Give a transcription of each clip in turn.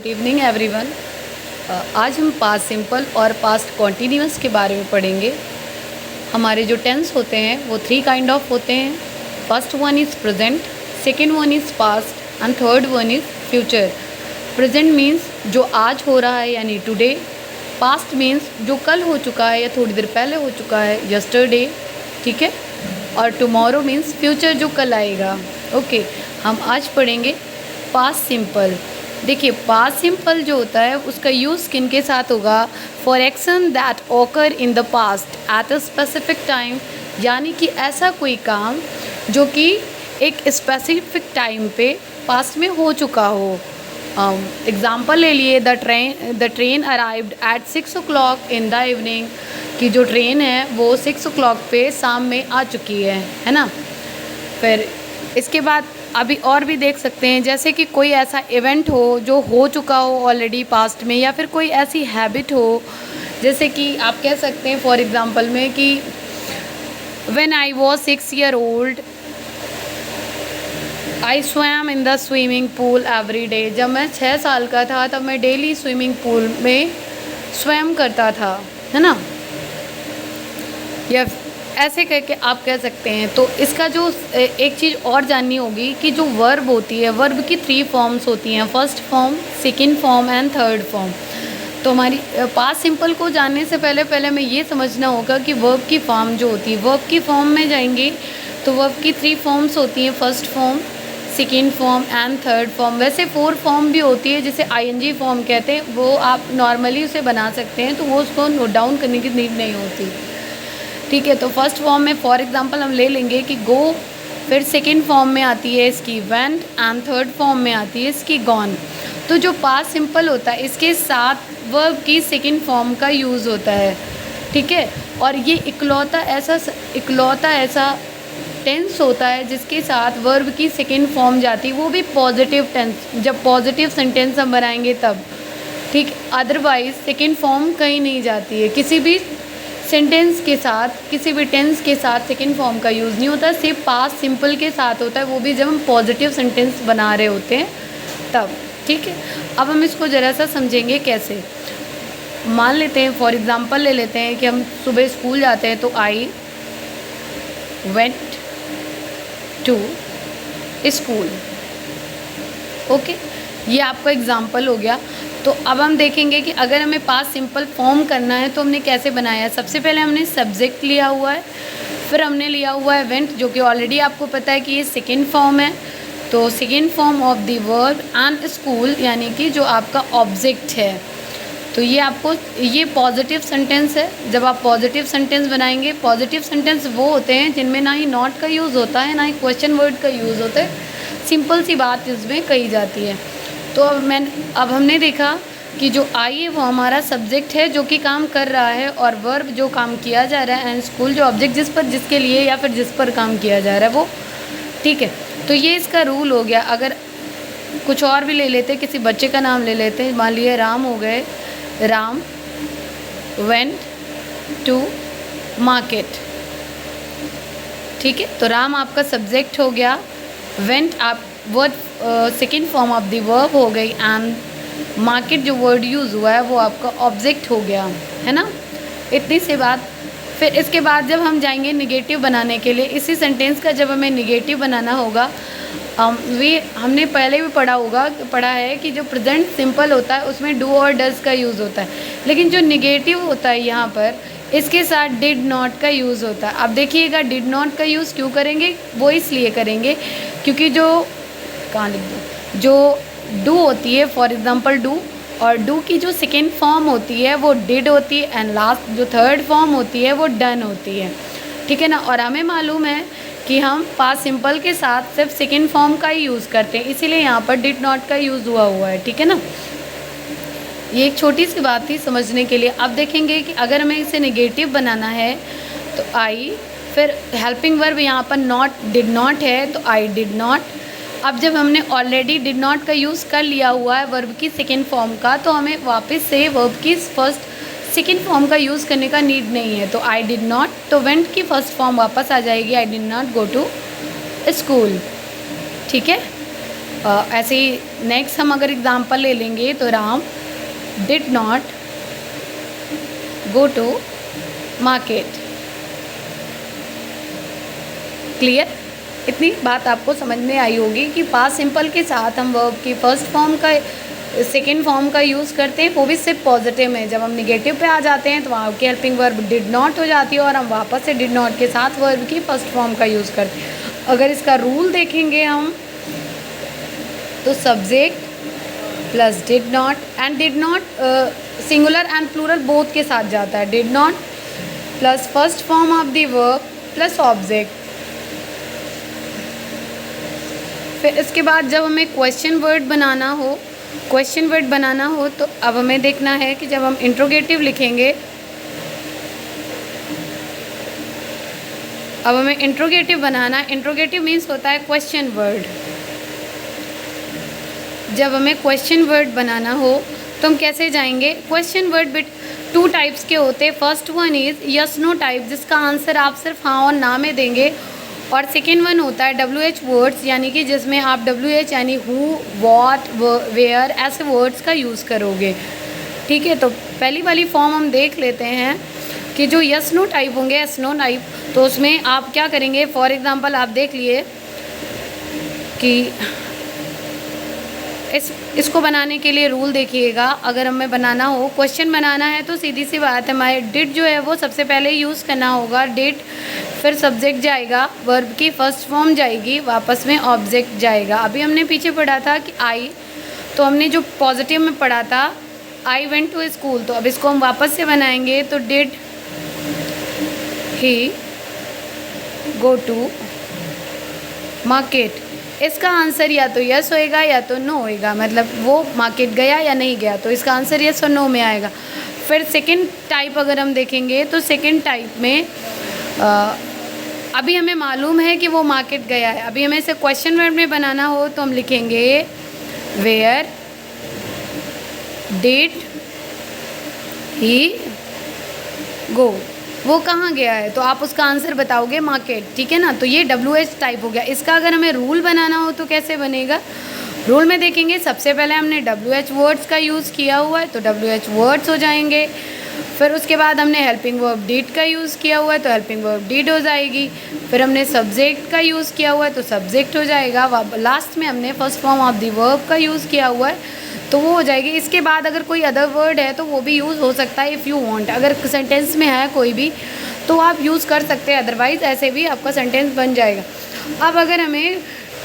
Good evening everyone. आज हम past simple और पास्ट कॉन्टीन्यूअस के बारे में पढ़ेंगे। हमारे जो टेंस होते हैं वो 3 काइंड ऑफ होते हैं। First one is present, second one is past and third one is future. Present means जो आज हो रहा है यानी टुडे। पास्ट मीन्स जो कल हो चुका है या थोड़ी देर पहले हो चुका है, यस्टरडे। ठीक है। और टुमारो मीन्स फ्यूचर जो कल आएगा। ओके, हम आज पढ़ेंगे पास्ट सिंपल। देखिए, पास्ट सिंपल जो होता है उसका यूज़ किन के साथ होगा? For action that occur in the past at a specific time, यानी कि ऐसा कोई काम जो कि एक स्पेसिफिक टाइम पे पास्ट में हो चुका हो। एग्ज़ाम्पल ले लिए, the train arrived at 6 o'clock in the evening, कि जो ट्रेन है वो 6 o'clock पे शाम में आ चुकी है ना। फिर इसके बाद अभी और भी देख सकते हैं, जैसे कि कोई ऐसा इवेंट हो जो हो चुका हो ऑलरेडी पास्ट में, या फिर कोई ऐसी हैबिट हो, जैसे कि आप कह सकते हैं फॉर एग्ज़ाम्पल में कि when I was 6 year old I swum in the swimming pool every day. जब मैं 6 साल का था तब मैं डेली स्विमिंग पूल में स्वैम करता था, है ना। या ऐसे करके आप कह सकते हैं। तो इसका जो एक चीज़ और जाननी होगी कि जो वर्ब होती है, वर्ब की 3 फॉर्म्स होती हैं, first form, second form and third form. तो हमारी पास्ट सिंपल को जानने से पहले हमें ये समझना होगा कि वर्ब की फॉर्म जो होती है, वर्ब की फॉर्म में जाएंगे तो वर्ब की 3 फॉर्म्स होती हैं, first form, second form and third form. वैसे 4 फॉर्म भी होती है जिसे ING फॉर्म कहते हैं, वो आप नॉर्मली उसे बना सकते हैं, तो वो उसको नोट डाउन करने की नीड नहीं होती। ठीक है। तो फर्स्ट फॉर्म में फॉर एग्जांपल हम ले लेंगे कि गो, फिर सेकंड फॉर्म में आती है इसकी वेंट एंड थर्ड फॉर्म में आती है इसकी गॉन। तो जो पास्ट सिंपल होता है इसके साथ वर्ब की सेकंड फॉर्म का यूज़ होता है। ठीक है। और ये इकलौता ऐसा टेंस होता है जिसके साथ वर्ब की सेकंड फॉर्म जाती है, वो भी पॉजिटिव टेंस, जब पॉजिटिव सेंटेंस हम बनाएंगे तब। ठीक। अदरवाइज सेकंड फॉर्म कहीं नहीं जाती है, किसी भी सेंटेंस के साथ, किसी भी टेंस के साथ सेकंड फॉर्म का यूज़ नहीं होता, सिर्फ पास्ट सिंपल के साथ होता है, वो भी जब हम पॉजिटिव सेंटेंस बना रहे होते हैं तब। ठीक है। अब हम इसको ज़रा सा समझेंगे कैसे। मान लेते हैं फॉर एग्ज़ाम्पल ले लेते हैं कि हम सुबह स्कूल जाते हैं, तो I went to school. Okay, ये आपका एग्ज़ाम्पल हो गया। तो अब हम देखेंगे कि अगर हमें पास्ट सिंपल फॉर्म करना है तो हमने कैसे बनाया है। सबसे पहले हमने सब्जेक्ट लिया हुआ है, फिर हमने लिया हुआ है वेंट, जो कि ऑलरेडी आपको पता है कि ये सेकेंड फॉर्म है। तो second form of the verb and school, यानी कि जो आपका ऑब्जेक्ट है। तो ये पॉजिटिव सेंटेंस है। जब आप पॉजिटिव सेंटेंस बनाएंगे, पॉजिटिव सेंटेंस वो होते हैं जिनमें ना ही नॉट का यूज़ होता है, ना ही क्वेश्चन वर्ड का यूज़ होता है, सिंपल सी बात इसमें कही जाती है। तो अब हमने देखा कि जो आई है वो हमारा सब्जेक्ट है जो कि काम कर रहा है, और वर्ब जो काम किया जा रहा है, एंड स्कूल जो ऑब्जेक्ट जिसके लिए या फिर जिस पर काम किया जा रहा है वो। ठीक है। तो ये इसका रूल हो गया। अगर कुछ और भी ले लेते, किसी बच्चे का नाम ले लेते, मान लिए राम हो गए, राम वेंट टू मार्केट। ठीक है। तो राम आपका सब्जेक्ट हो गया, वेंट आप word second form of the verb हो गई, एंड मार्केट जो वर्ड यूज़ हुआ है वो आपका ऑब्जेक्ट हो गया, है ना। इतनी सी बात। फिर इसके बाद जब हम जाएंगे निगेटिव बनाने के लिए, इसी सेंटेंस का जब हमें निगेटिव बनाना होगा, हमने पहले भी पढ़ा है कि जो प्रेजेंट सिंपल होता है उसमें डू और डज का यूज़ होता है, लेकिन जो निगेटिव होता है यहाँ पर इसके साथ डिड नॉट का यूज़ होता है। अब देखिएगा, डिड नॉट का यूज़ क्यों करेंगे? वो इसलिए करेंगे क्योंकि जो डू होती है, फॉर एग्ज़ाम्पल डू, और डू की जो सेकेंड फॉर्म होती है वो डिड होती है, एंड लास्ट जो थर्ड फॉर्म होती है वो डन होती है। ठीक है ना। और हमें मालूम है कि हम पास्ट सिंपल के साथ सिर्फ सेकेंड फॉर्म का ही यूज़ करते हैं, इसीलिए यहाँ पर डिड नॉट का यूज़ हुआ है। ठीक है ना। ये एक छोटी सी बात थी समझने के लिए। अब देखेंगे कि अगर हमें इसे नेगेटिव बनाना है तो आई, फिर हेल्पिंग वर्ब यहाँ पर नॉट डिड नॉट है तो आई डिड नॉट। अब जब हमने ऑलरेडी डिड नॉट का यूज़ कर लिया हुआ है वर्ब की सेकेंड फॉर्म का, तो हमें वापस से वर्ब की सेकेंड फॉर्म का यूज़ करने का नीड नहीं है। तो आई डिड नॉट, तो वेंट की फर्स्ट फॉर्म वापस आ जाएगी, I did not go to school. ठीक है। ऐसे ही नेक्स्ट हम अगर एग्जांपल ले लेंगे तो Ram did not go to market. Clear? इतनी बात आपको समझ में आई होगी कि पास्ट सिंपल के साथ हम वर्ब की फर्स्ट फॉर्म का सेकेंड फॉर्म का यूज़ करते हैं, वो भी सिर्फ पॉजिटिव में। जब हम निगेटिव पे आ जाते हैं तो वहाँ की हेल्पिंग वर्ब डिड नॉट हो जाती है और हम वापस से डिड नॉट के साथ वर्ब की फर्स्ट फॉर्म का यूज़ करते हैं। अगर इसका रूल देखेंगे हम तो subject plus did not, and did not singular and plural both के साथ जाता है। Did not plus first form of the verb plus object. फिर इसके बाद जब हमें क्वेश्चन वर्ड बनाना हो तो अब हमें देखना है कि जब हम इंट्रोगेटिव लिखेंगे, अब हमें इंट्रोगेटिव बनाना, इंट्रोगेटिव मीन्स होता है क्वेश्चन वर्ड। जब हमें क्वेश्चन वर्ड बनाना हो तो हम कैसे जाएंगे? क्वेश्चन वर्ड बिट 2 टाइप्स के होते हैं। First one is yes no type, जिसका आंसर आप सिर्फ हाँ और ना में देंगे, और सेकेंड वन होता है WH वर्ड्स, यानी कि जिसमें आप WH यानी हु, व्हाट, वेयर ऐसे वर्ड्स का यूज़ करोगे। ठीक है, तो पहली वाली फॉर्म हम देख लेते हैं कि जो यस नो टाइप होंगे, यस नो टाइप, तो उसमें आप क्या करेंगे? फॉर एग्ज़ाम्पल आप देख लिए कि इसको बनाने के लिए रूल देखिएगा। अगर हमें बनाना हो, क्वेश्चन बनाना है तो सीधी सी बात है, हमारे डिड जो है वो सबसे पहले यूज़ करना होगा। डिड, फिर सब्जेक्ट जाएगा, वर्ब की फर्स्ट फॉर्म जाएगी, वापस में ऑब्जेक्ट जाएगा। अभी हमने पीछे पढ़ा था कि आई, तो हमने जो पॉजिटिव में पढ़ा था आई वेंट टू स्कूल, तो अब इसको हम वापस से बनाएंगे तो did he go to market. इसका आंसर या तो यस होएगा या तो नो होएगा, मतलब वो मार्केट गया या नहीं गया, तो इसका आंसर यस और नो में आएगा। फिर सेकंड टाइप अगर हम देखेंगे तो सेकंड टाइप में अभी हमें मालूम है कि वो मार्केट गया है। अभी हमें इसे क्वेश्चन वर्ड में बनाना हो तो हम लिखेंगे वेयर डिड ही गो, वो कहाँ गया है, तो आप उसका आंसर बताओगे मार्केट। ठीक है ना, तो ये WH टाइप हो गया। इसका अगर हमें रूल बनाना हो तो कैसे बनेगा? रूल में देखेंगे, सबसे पहले हमने WH वर्ड्स का यूज़ किया हुआ है तो WH वर्ड्स हो जाएंगे। फिर उसके बाद हमने हेल्पिंग वर्ब डिड का यूज़ किया हुआ है तो हेल्पिंग वर्ब डिड हो जाएगी। फिर हमने सब्जेक्ट का यूज़ किया हुआ है तो सब्जेक्ट हो जाएगा। लास्ट में हमने first form of the verb का यूज़ किया हुआ है तो वो हो जाएगी। इसके बाद अगर कोई अदर वर्ड है तो वो भी यूज़ हो सकता है इफ़ यू वांट। अगर सेंटेंस में है कोई भी तो आप यूज़ कर सकते हैं, अदरवाइज़ ऐसे भी आपका सेंटेंस बन जाएगा। अब अगर हमें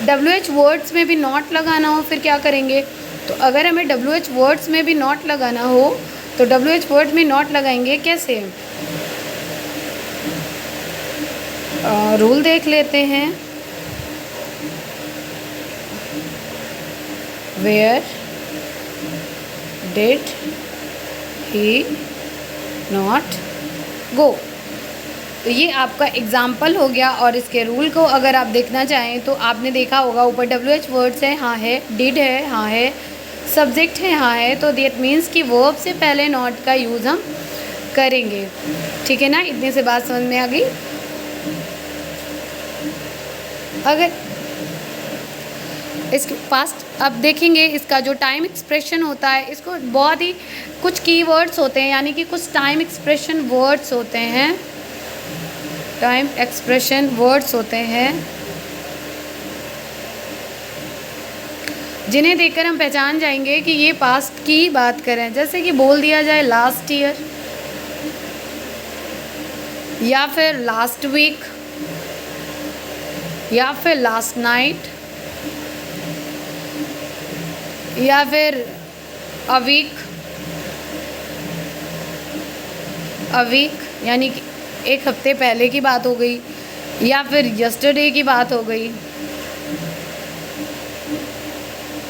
WH वर्ड्स में भी नॉट लगाना हो फिर क्या करेंगे? तो अगर हमें WH वर्ड्स में भी नॉट लगाना हो तो WH वर्ड में नॉट लगाएंगे कैसे? रूल देख लेते हैं। Where did he not go, तो ये आपका एग्जाम्पल हो गया। और इसके रूल को अगर आप देखना चाहें तो आपने देखा होगा ऊपर WH वर्ड्स है, हाँ है, डिड है, हाँ है, सब्जेक्ट है, हाँ है, तो दैट मीन्स कि वर्ब से पहले नॉट का यूज़ हम करेंगे। ठीक है ना, इतने से बात समझ में आ गई। अगर इसके पास्ट अब देखेंगे, इसका जो टाइम एक्सप्रेशन होता है, इसको बहुत ही कुछ कीवर्ड्स होते हैं, यानी कि कुछ टाइम एक्सप्रेशन वर्ड्स होते हैं, टाइम एक्सप्रेशन वर्ड्स होते हैं जिन्हें देखकर हम पहचान जाएंगे कि ये पास्ट की बात करें। जैसे कि बोल दिया जाए लास्ट ईयर, या फिर लास्ट वीक, या फिर लास्ट नाइट, या फिर अ वीक यानी कि एक हफ्ते पहले की बात हो गई, या फिर यस्टरडे की बात हो गई,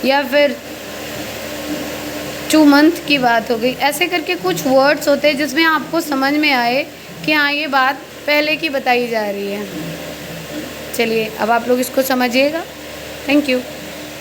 या फिर 2 मंथ की बात हो गई। ऐसे करके कुछ वर्ड्स होते हैं जिसमें आपको समझ में आए कि हाँ ये बात पहले की बताई जा रही है। चलिए अब आप लोग इसको समझिएगा। Thank you.